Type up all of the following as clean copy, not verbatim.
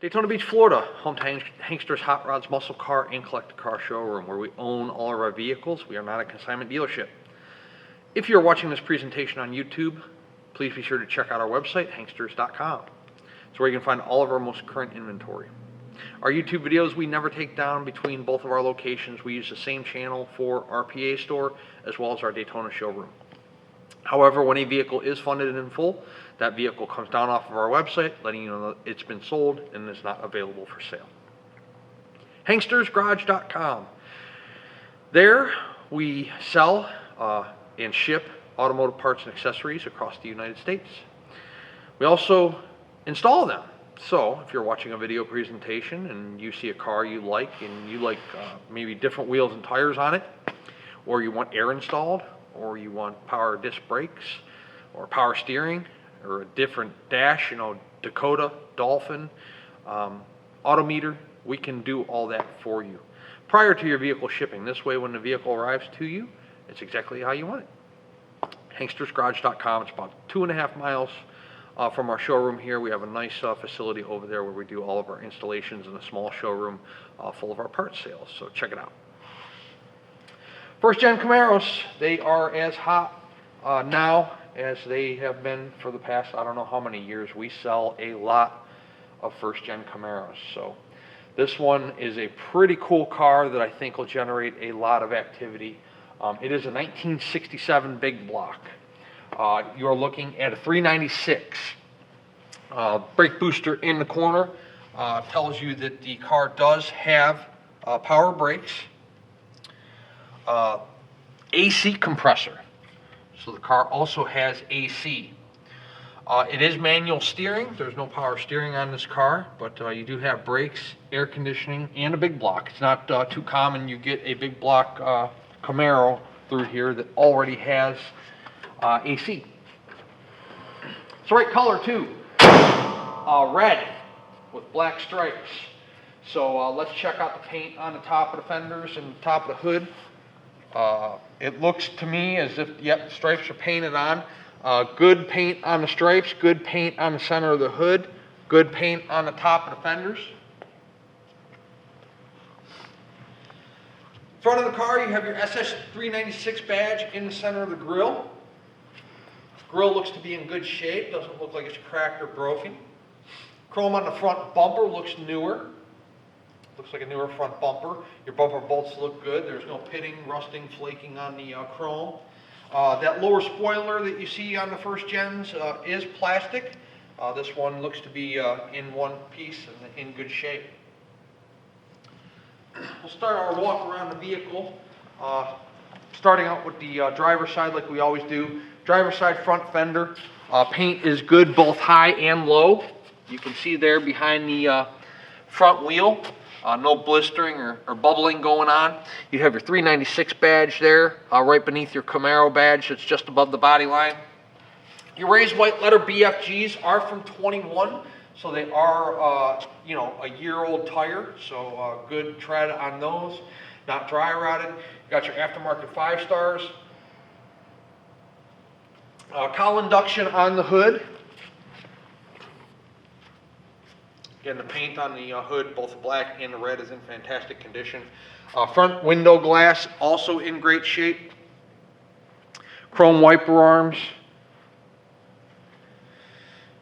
Daytona Beach, Florida, home to Hankster's Hot Rods Muscle Car and Collector Car Showroom, where we own all of our vehicles. We are not a consignment dealership. If you're watching this presentation on YouTube, please be sure to check out our website, hanksters.com. It's where you can find all of our most current inventory. Our YouTube videos we never take down between both of our locations. We use the same channel for our PA store as well as our Daytona showroom. However, when a vehicle is funded in full, that vehicle comes down off of our website, letting you know that it's been sold and is not available for sale. Hankstersgarage.com. There we sell and ship automotive parts and accessories across the United States. We also install them. So if you're watching a video presentation and you see a car you like and you like maybe different wheels and tires on it, or you want air installed, or you want power disc brakes or power steering or a different dash, Dakota, Dolphin, auto meter, we can do all that for you prior to your vehicle shipping. This way, when the vehicle arrives to you, it's exactly how you want it. Hankstersgarage.com. It's about 2.5 miles from our showroom here. We have a nice facility over there where we do all of our installations in a small showroom full of our parts sales. So check it out. First gen Camaros, they are as hot now as they have been for the past, I don't know how many years. We sell a lot of first gen Camaros. So this one is a pretty cool car that I think will generate a lot of activity. It is a 1967 big block. You are looking at a 396. Brake booster in the corner tells you that the car does have power brakes. AC compressor, so the car also has AC. It is manual steering. There's no power steering on this car, but you do have brakes, air conditioning, and a big block. It's not too common you get a big block Camaro through here that already has AC. It's the right color too, red with black stripes. So let's check out the paint on the top of the fenders and the top of the hood. It looks to me as if, yep, the stripes are painted on. Good paint on the stripes, good paint on the center of the hood, good paint on the top of the fenders. Front of the car, you have your SS396 badge in the center of the grille. Grille looks to be in good shape, doesn't look like it's cracked or broken. Chrome on the front bumper looks newer. Looks like a newer front bumper. Your bumper bolts look good. There's no pitting, rusting, flaking on the chrome. That lower spoiler that you see on the first gens is plastic. This one looks to be in one piece and in good shape. We'll start our walk around the vehicle, starting out with the driver's side like we always do. Driver's side front fender. Paint is good both high and low. You can see there behind the front wheel. No blistering or bubbling going on. You have your 396 badge there, right beneath your Camaro badge. It's just above the body line. Your raised white letter BFGs are from 21, so they are, a year-old tire. So good tread on those, not dry rotted. You got your aftermarket 5 stars. Cowl induction on the hood. Again, the paint on the hood, both the black and the red, is in fantastic condition. Front window glass also in great shape. Chrome wiper arms.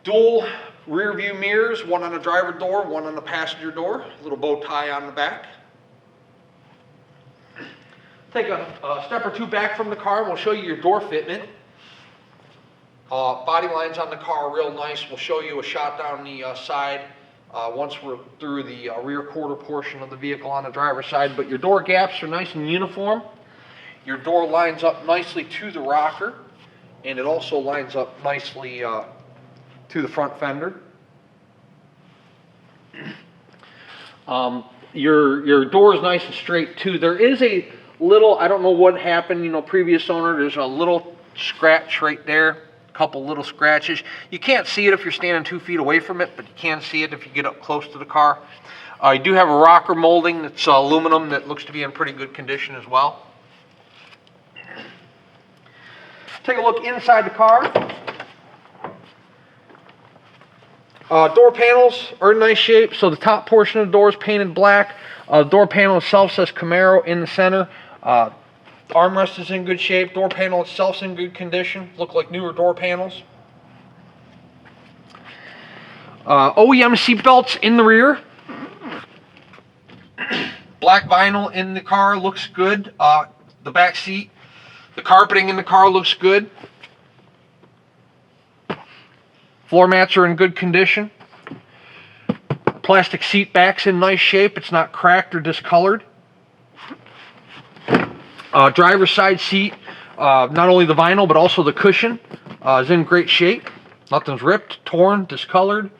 Dual rear view mirrors, one on the driver door, one on the passenger door. A little bow tie on the back. Take a step or two back from the car and we'll show you your door fitment. Body lines on the car are real nice. We'll show you a shot down the side once we're through the rear quarter portion of the vehicle on the driver's side. But your door gaps are nice and uniform. Your door lines up nicely to the rocker, and it also lines up nicely to the front fender. Your door is nice and straight too. There is a little, I don't know what happened, previous owner, there's a little scratch right there. Couple little scratches. You can't see it if you're standing 2 feet away from it, but you can see it if you get up close to the car. You do have a rocker molding that's aluminum that looks to be in pretty good condition as well. Take a look inside the car. Door panels are in nice shape. So the top portion of the door is painted black. The door panel itself says Camaro in the center. The armrest is in good shape. Door panel itself is in good condition. Look like newer door panels. OEM seat belts in the rear. Black vinyl in the car looks good. The back seat, the carpeting in the car looks good. Floor mats are in good condition. Plastic seat back's in nice shape. It's not cracked or discolored. Driver's side seat, not only the vinyl but also the cushion is in great shape. Nothing's ripped, torn, discolored.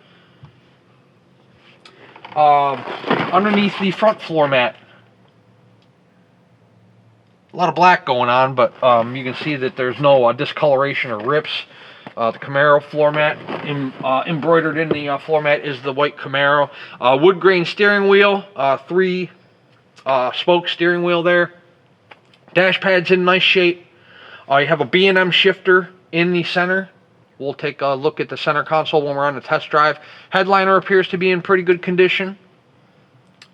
Underneath the front floor mat, a lot of black going on, but you can see that there's no discoloration or rips. The Camaro floor mat, embroidered in the floor mat is the white Camaro. Wood grain steering wheel, 3 spoke steering wheel there. Dash pad's in nice shape. You have a B&M shifter in the center. We'll take a look at the center console when we're on the test drive. Headliner appears to be in pretty good condition.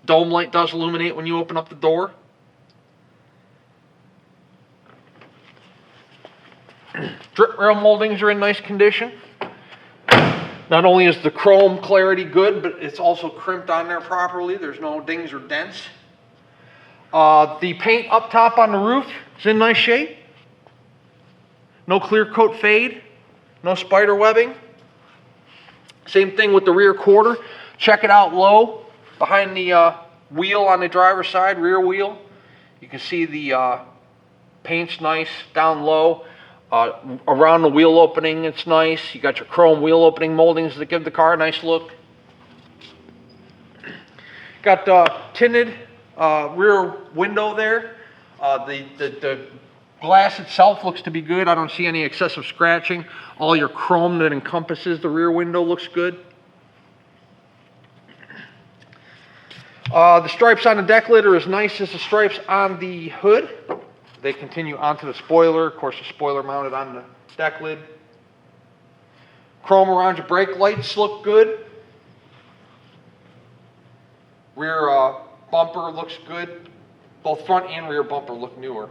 Dome light does illuminate when you open up the door. Drip rail moldings are in nice condition. Not only is the chrome clarity good, but it's also crimped on there properly. There's no dings or dents. The paint up top on the roof is in nice shape. No clear coat fade. No spider webbing. Same thing with the rear quarter. Check it out low behind the wheel on the driver's side, rear wheel. You can see the paint's nice down low. Around the wheel opening, it's nice. You got your chrome wheel opening moldings that give the car a nice look. Got tinted rear window there. The glass itself looks to be good. I don't see any excessive scratching. All your chrome that encompasses the rear window looks good. The stripes on the deck lid are as nice as the stripes on the hood. They continue onto the spoiler. Of course, the spoiler mounted on the deck lid. Chrome around your brake lights look good. Rear bumper looks good. Both front and rear bumper look newer.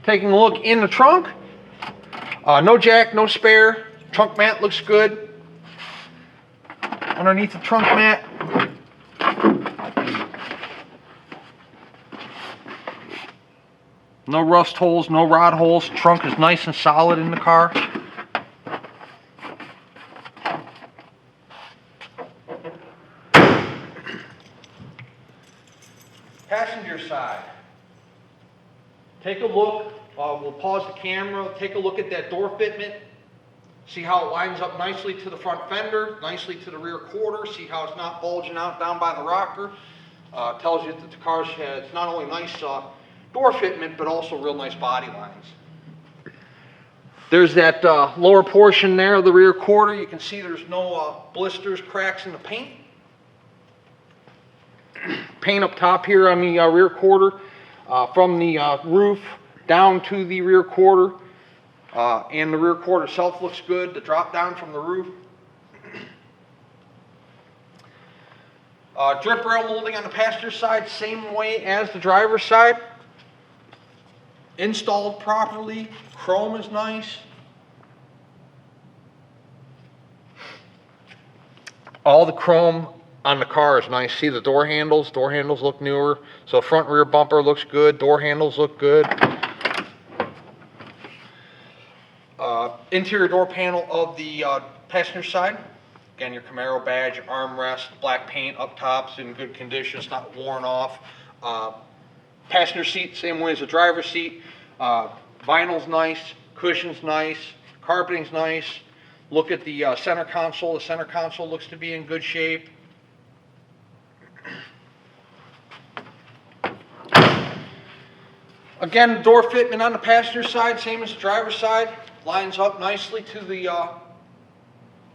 Taking a look in the trunk. No jack, no spare. Trunk mat looks good. Underneath the trunk mat, no rust holes, no rod holes. Trunk is nice and solid in the car. Passenger side. Take a look. We'll pause the camera. Take a look at that door fitment. See how it lines up nicely to the front fender, nicely to the rear quarter. See how it's not bulging out down by the rocker. Tells you that the car has not only nice door fitment, but also real nice body lines. There's that lower portion there of the rear quarter. You can see there's no blisters, cracks in the paint. Paint up top here on the rear quarter, from the roof down to the rear quarter. And the rear quarter itself looks good. The drop down from the roof. Drip rail molding on the passenger side, same way as the driver's side. Installed properly. Chrome is nice. All the chrome on the car is nice. See the door handles? Door handles look newer. So front rear bumper looks good. Door handles look good. Interior door panel of the passenger side. Again, your Camaro badge, armrest, black paint up top, is in good condition. It's not worn off. Passenger seat, same way as the driver's seat. Vinyl's nice. Cushion's nice. Carpeting's nice. Look at the center console. The center console looks to be in good shape. Again, door fitment on the passenger side, same as the driver's side. Lines up nicely to the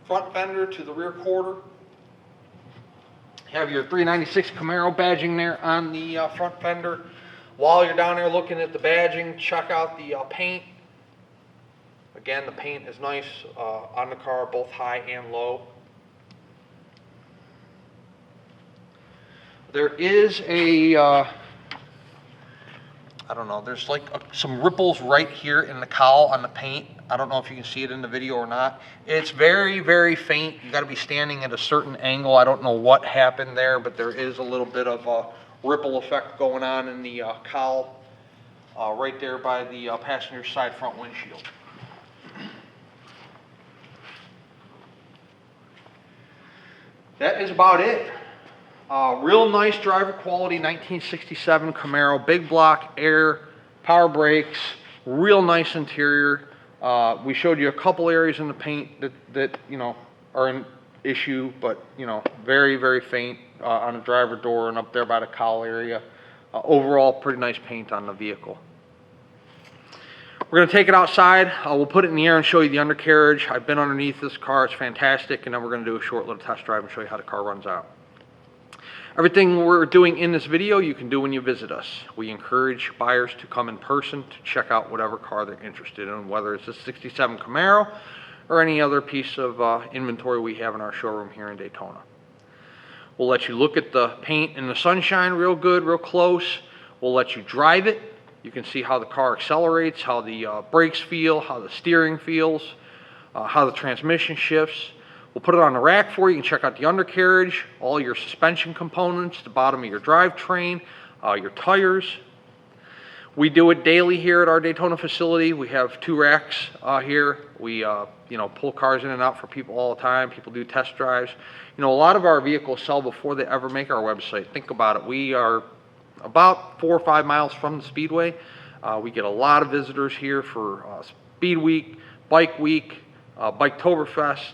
front fender, to the rear quarter. Have your 396 Camaro badging there on the front fender. While you're down there looking at the badging, check out the paint. Again, the paint is nice on the car, both high and low. There is a, I don't know, there's like some ripples right here in the cowl on the paint. I don't know if you can see it in the video or not. It's very, very faint. You got to be standing at a certain angle. I don't know what happened there, but there is a little bit of a ripple effect going on in the cowl right there by the passenger side front windshield. That is about it. Real nice driver quality 1967 Camaro, big block, air, power brakes, real nice interior. We showed you a couple areas in the paint that you know are an issue, but you know very, very faint on the driver door and up there by the cowl area. Overall, pretty nice paint on the vehicle. We're going to take it outside. We'll put it in the air and show you the undercarriage. I've been underneath this car. It's fantastic. And then we're going to do a short little test drive and show you how the car runs out. Everything we're doing in this video, you can do when you visit us. We encourage buyers to come in person to check out whatever car they're interested in, whether it's a 67 Camaro or any other piece of inventory we have in our showroom here in Daytona. We'll let you look at the paint in the sunshine real good, real close. We'll let you drive it. You can see how the car accelerates, how the brakes feel, how the steering feels, how the transmission shifts. We'll put it on the rack for you. You can check out the undercarriage, all your suspension components, the bottom of your drivetrain, your tires. We do it daily here at our Daytona facility. We have 2 racks here. We pull cars in and out for people all the time. People do test drives. You know, a lot of our vehicles sell before they ever make our website. Think about it. We are about 4 or 5 miles from the Speedway. We get a lot of visitors here for Speed Week, Bike Week, Biketoberfest,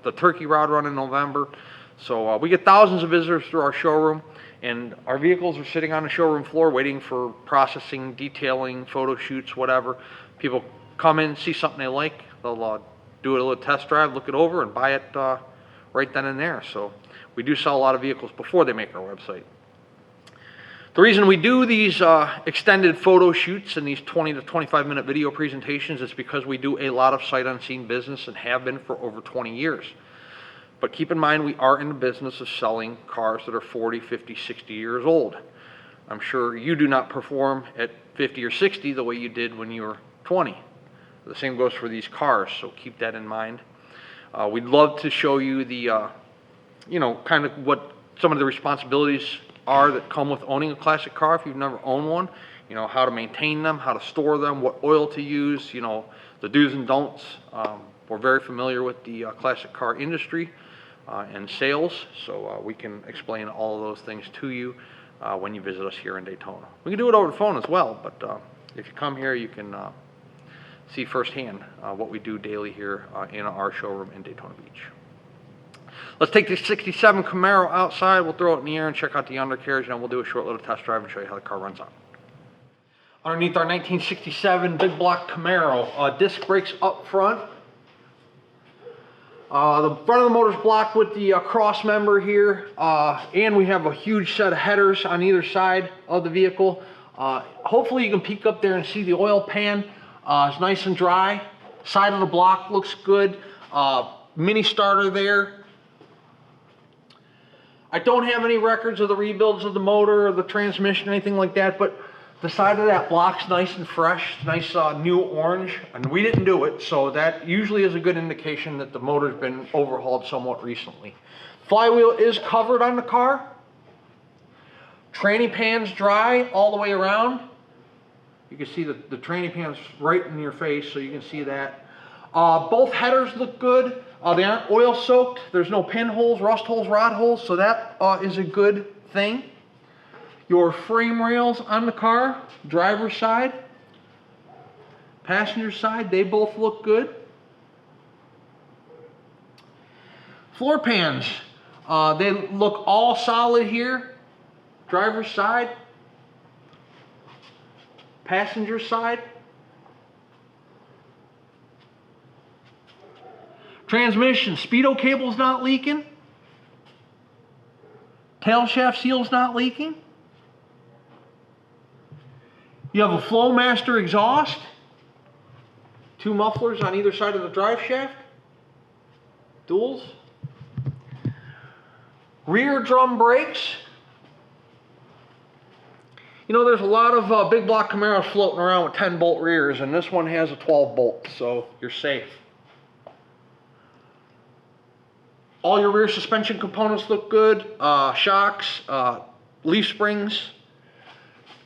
the Turkey Rod run in November. So we get thousands of visitors through our showroom, and our vehicles are sitting on the showroom floor waiting for processing, detailing, photo shoots, whatever. People come in, see something they like, they'll do a little test drive, look it over, and buy it right then and there. So we do sell a lot of vehicles before they make our website. The reason we do these extended photo shoots and these 20 to 25 minute video presentations is because we do a lot of sight unseen business and have been for over 20 years. But keep in mind, we are in the business of selling cars that are 40, 50, 60 years old. I'm sure you do not perform at 50 or 60 the way you did when you were 20. The same goes for these cars, so keep that in mind. We'd love to show you the, kind of what some of the responsibilities are that come with owning a classic car if you've never owned one. You know, how to maintain them, how to store them, what oil to use, the do's and don'ts. We're very familiar with the classic car industry and sales, so we can explain all of those things to you when you visit us here in Daytona. We can do it over the phone as well, but if you come here, you can see firsthand what we do daily here in our showroom in Daytona Beach. Let's take this 67 Camaro outside. We'll throw it in the air and check out the undercarriage, and then we'll do a short little test drive and show you how the car runs out. Underneath our 1967 big block Camaro, disc brakes up front. The front of the motor is blocked with the cross member here, and we have a huge set of headers on either side of the vehicle. Hopefully you can peek up there and see the oil pan. It's nice and dry. Side of the block looks good. Mini starter there. I don't have any records of the rebuilds of the motor or the transmission or anything like that, but the side of that block's nice and fresh, nice new orange, and we didn't do it, so that usually is a good indication that the motor's been overhauled somewhat recently. Flywheel is covered on the car. Tranny pan's dry all the way around. You can see the tranny pan's right in your face, so you can see that. Both headers look good. They aren't oil soaked. There's no pinholes, rust holes, rod holes, so that is a good thing. Your frame rails on the car, driver's side, passenger side, they both look good. Floor pans, they look all solid here. Driver's side, passenger side. Transmission, speedo cable's not leaking. Tail shaft seal's not leaking. You have a Flowmaster exhaust. 2 mufflers on either side of the drive shaft. Duals. Rear drum brakes. You know, there's a lot of big block Camaros floating around with 10-bolt rears, and this one has a 12-bolt, so you're safe. All your rear suspension components look good. Shocks, leaf springs.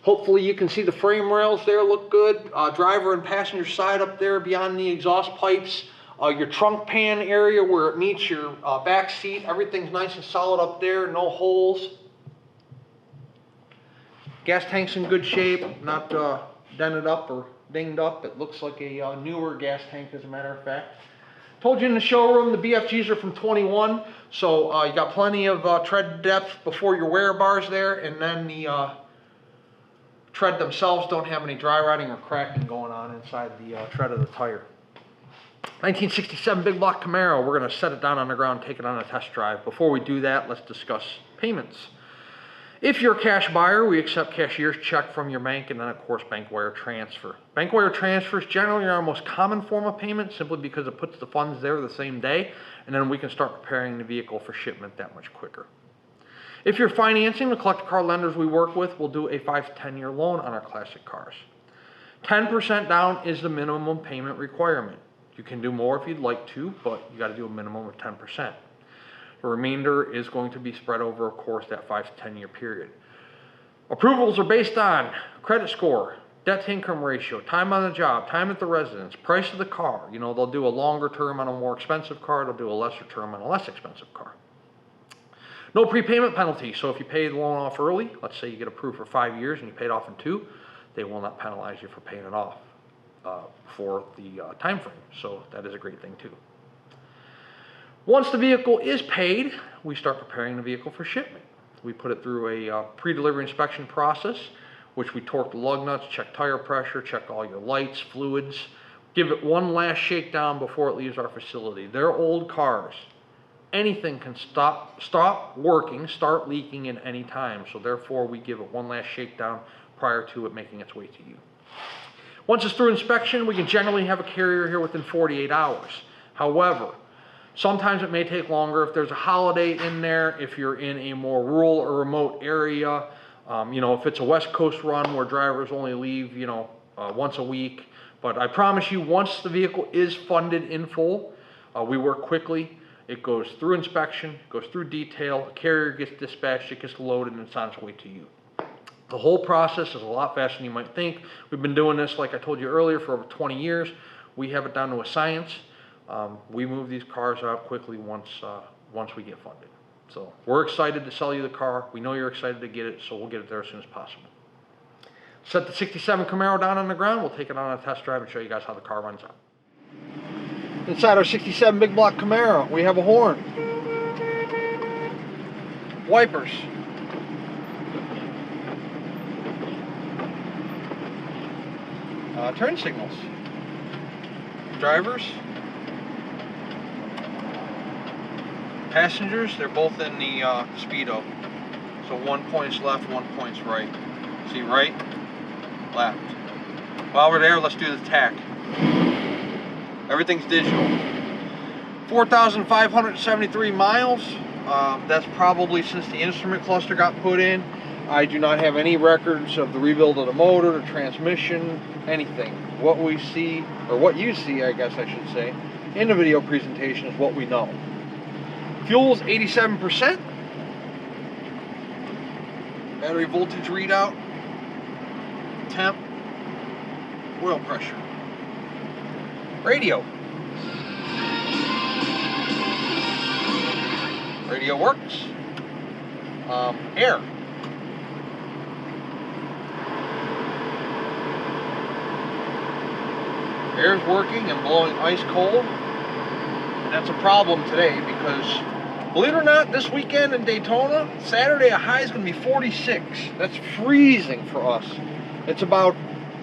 Hopefully you can see the frame rails there look good. Driver and passenger side up there beyond the exhaust pipes. Your trunk pan area where it meets your back seat, everything's nice and solid up there, no holes. Gas tank's in good shape, not dented up or dinged up. It looks like a newer gas tank, as a matter of fact. Told you in the showroom the BFGs are from 21, so you got plenty of tread depth before your wear bars there, and then the tread themselves don't have any dry rotting or cracking going on inside the tread of the tire. 1967 big block Camaro. We're going to set it down on the ground, take it on a test drive. Before we do that, let's discuss payments. If you're a cash buyer, we accept cashier's check from your bank, and then of course bank wire transfer. Bank wire transfers generally are our most common form of payment, simply because it puts the funds there the same day, and then we can start preparing the vehicle for shipment that much quicker. If you're financing, the collector car lenders we work with will do a 5 to 10 year loan on our classic cars. 10% down is the minimum payment requirement. You can do more if you'd like to, but you got to do a minimum of 10%. The remainder is going to be spread over, of course, that 5 to 10 year period. Approvals are based on credit score, debt to income ratio, time on the job, time at the residence, price of the car. You know, they'll do a longer term on a more expensive car, they'll do a lesser term on a less expensive car. No prepayment penalty, so if you pay the loan off early, let's say you get approved for 5 years and you pay it off in 2, they will not penalize you for paying it off for the time frame, so that is a great thing too. Once the vehicle is paid, we start preparing the vehicle for shipment. We put it through a pre-delivery inspection process, which we torque the lug nuts, check tire pressure, check all your lights, fluids, give it one last shakedown before it leaves our facility. They're old cars. Anything can stop working, start leaking at any time, so therefore we give it one last shakedown prior to it making its way to you. Once it's through inspection, we can generally have a carrier here within 48 hours. However, sometimes it may take longer if there's a holiday in there, if you're in a more rural or remote area, you know, if it's a West Coast run where drivers only leave, you know, once a week. But I promise you, once the vehicle is funded in full, we work quickly. It goes through inspection, goes through detail, a carrier gets dispatched, it gets loaded, and it's on its way to you. The whole process is a lot faster than you might think. We've been doing this, like I told you earlier, for over 20 years. We have it down to a science. We move these cars out quickly once we get funded. So we're excited to sell you the car. We know you're excited to get it, so we'll get it there as soon as possible. Set the 67 Camaro down on the ground. We'll take it on a test drive and show you guys how the car runs out. Inside our 67 big block Camaro, we have a horn, wipers, turn signals, drivers, passengers. They're both in the speedo, so one points left, one points right. See, right, left. While we're there, let's do the tack. Everything's digital. 4,573 miles. That's probably since the instrument cluster got put in. I do not have any records of the rebuild of the motor, the transmission, anything. What we see, or what you see, I guess I should say, in the video presentation is what we know. Fuel's 87%. Battery voltage readout. Temp. Oil pressure. Radio. Radio works. Air. Air's working and blowing ice cold. And that's a problem today because, believe it or not, this weekend in Daytona, Saturday, a high is going to be 46. That's freezing for us. It's about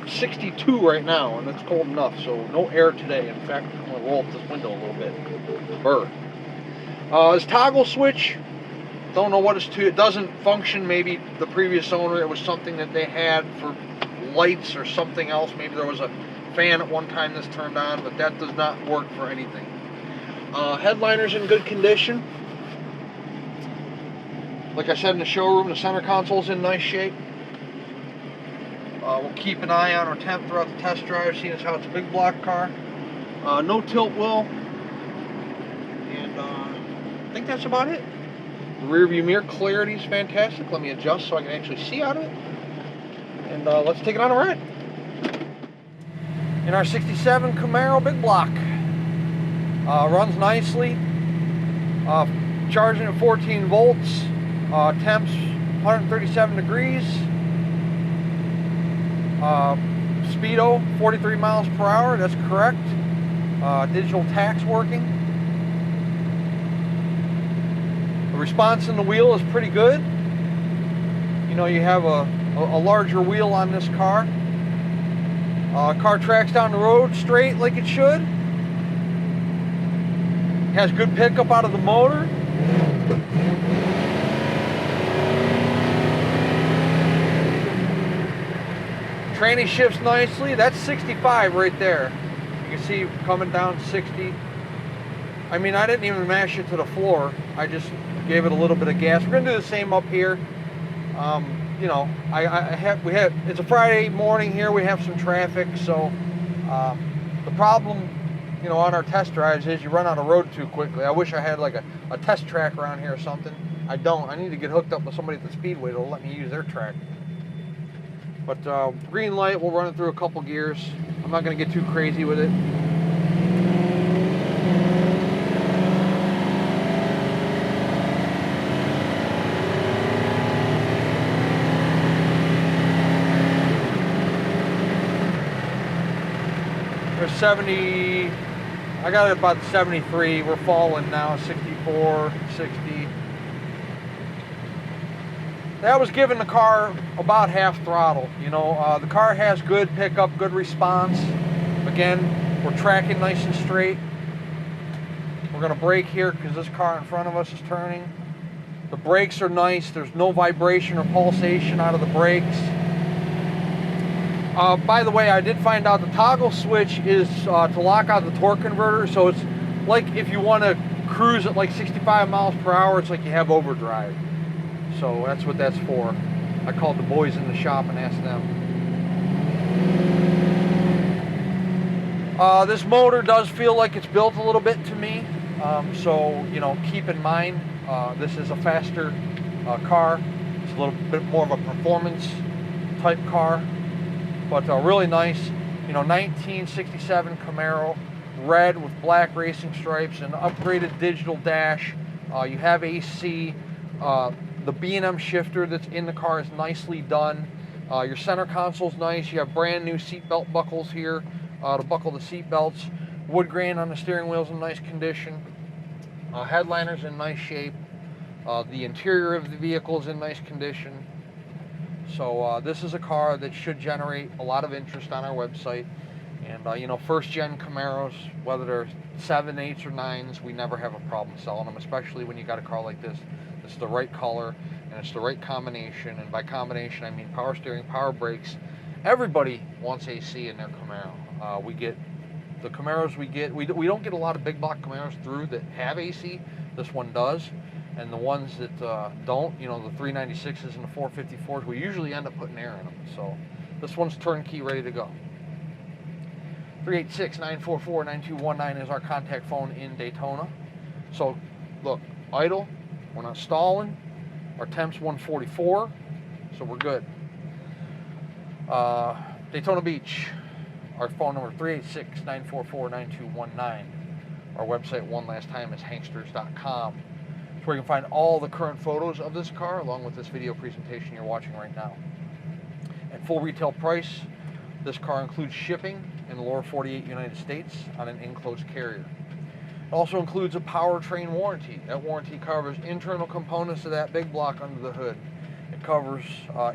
62 right now, and it's cold enough, so no air today. In fact, I'm going to roll up this window a little bit. Burr. This toggle switch, don't know what it's to. It doesn't function. Maybe the previous owner, it was something that they had for lights or something else. Maybe there was a fan at one time this turned on, but that does not work for anything. Headliner's in good condition. Like I said in the showroom, the center console's in nice shape. We'll keep an eye on our temp throughout the test drive, seeing as how it's a big block car. No tilt wheel. And I think that's about it. The rear view mirror clarity is fantastic. Let me adjust so I can actually see out of it. And let's take it on a ride. In our 67 Camaro big block. Runs nicely. Charging at 14 volts. Temps 137 degrees. Speedo 43 miles per hour, that's correct. Digital tax working. The response in the wheel is pretty good. You know, you have a larger wheel on this car. Car tracks down the road straight like it should. Has good pickup out of the motor. Tranny shifts nicely. That's 65 right there. You can see coming down 60. I mean, I didn't even mash it to the floor. I just gave it a little bit of gas. We're gonna do the same up here. You know, it's a Friday morning here. We have some traffic, so the problem, you know, on our test drives is you run out of road too quickly. I wish I had like a test track around here or something. I don't. I need to get hooked up with somebody at the Speedway that'll let me use their track. But green light, we'll run it through a couple gears. I'm not going to get too crazy with it. There's 70, I got it about 73. We're falling now, 64, 60. That was giving the car about half throttle. You know, the car has good pickup, good response. Again, we're tracking nice and straight. We're gonna brake here because this car in front of us is turning. The brakes are nice. There's no vibration or pulsation out of the brakes. By the way, I did find out the toggle switch is to lock out the torque converter. So it's like if you want to cruise at like 65 miles per hour, it's like you have overdrive. So that's what that's for. I called the boys in the shop and asked them. This motor does feel like it's built a little bit to me. So, you know, keep in mind, this is a faster car. It's a little bit more of a performance type car. But really nice, you know, 1967 Camaro, red with black racing stripes, and upgraded digital dash. You have AC. The B&M shifter that's in the car is nicely done. Your center console's nice. You have brand new seat belt buckles here to buckle the seat belts. Wood grain on the steering wheel's in nice condition. Headliner's in nice shape. The interior of the vehicle is in nice condition. So this is a car that should generate a lot of interest on our website. And you know, first-gen Camaros, whether they're 7, 8s, or 9s, we never have a problem selling them, especially when you got a car like this. It's the right color, and it's the right combination. And by combination, I mean power steering, power brakes. Everybody wants AC in their Camaro. We get the Camaros we get. We don't get a lot of big block Camaros through that have AC. This one does. And the ones that don't, you know, the 396s and the 454s, we usually end up putting air in them. So this one's turnkey, ready to go. 386-944-9219 is our contact phone in Daytona. So look, idle. We're not stalling. Our temp's 144, so we're good. Daytona Beach, our phone number 386-944-9219. Our website, one last time, is hanksters.com. It's where you can find all the current photos of this car, along with this video presentation you're watching right now. At full retail price, this car includes shipping in the lower 48 United States on an enclosed carrier. It also includes a powertrain warranty. That warranty covers internal components of that big block under the hood. It covers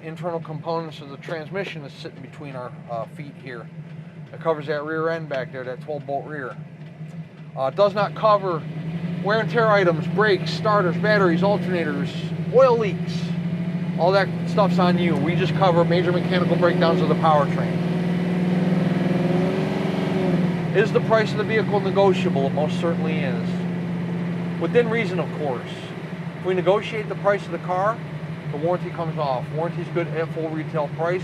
internal components of the transmission that's sitting between our feet here. It covers that rear end back there, that 12-bolt rear. It does not cover wear and tear items, brakes, starters, batteries, alternators, oil leaks. All that stuff's on you. We just cover major mechanical breakdowns of the powertrain. Is the price of the vehicle negotiable? It most certainly is. Within reason, of course. If we negotiate the price of the car, the warranty comes off. Warranty is good at full retail price,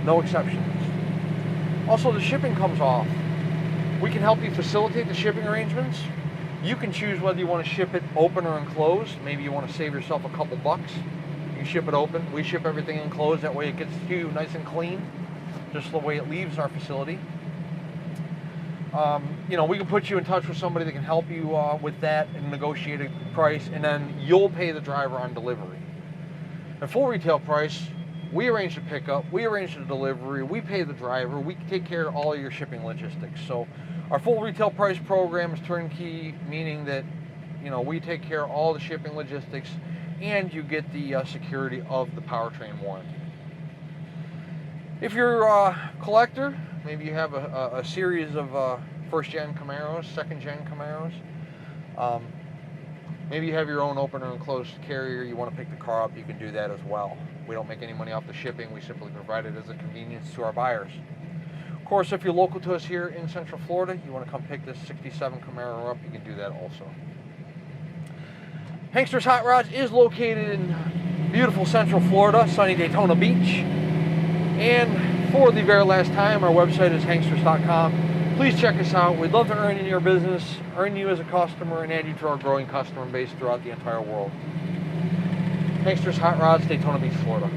no exceptions. Also, the shipping comes off. We can help you facilitate the shipping arrangements. You can choose whether you want to ship it open or enclosed. Maybe you want to save yourself a couple bucks. You ship it open. We ship everything enclosed. That way it gets to you nice and clean, just the way it leaves our facility. We can put you in touch with somebody that can help you with that and negotiate a price, and then you'll pay the driver on delivery. At full retail price, we arrange the pickup, we arrange the delivery, we pay the driver, we take care of all of your shipping logistics. So our full retail price program is turnkey, meaning that we take care of all the shipping logistics, and you get the security of the powertrain warranty. If you're a collector, maybe you have a series of first-gen Camaros, second-gen Camaros. Maybe you have your own open or enclosed carrier. You want to pick the car up, you can do that as well. We don't make any money off the shipping. We simply provide it as a convenience to our buyers. Of course, if you're local to us here in Central Florida, you want to come pick this 67 Camaro up, you can do that also. Hankster's Hot Rods is located in beautiful Central Florida, sunny Daytona Beach. And for the very last time, our website is hanksters.com. Please check us out. We'd love to earn in your business, earn you as a customer, and add you to our growing customer base throughout the entire world. Hankster's Hot Rods, Daytona Beach, Florida.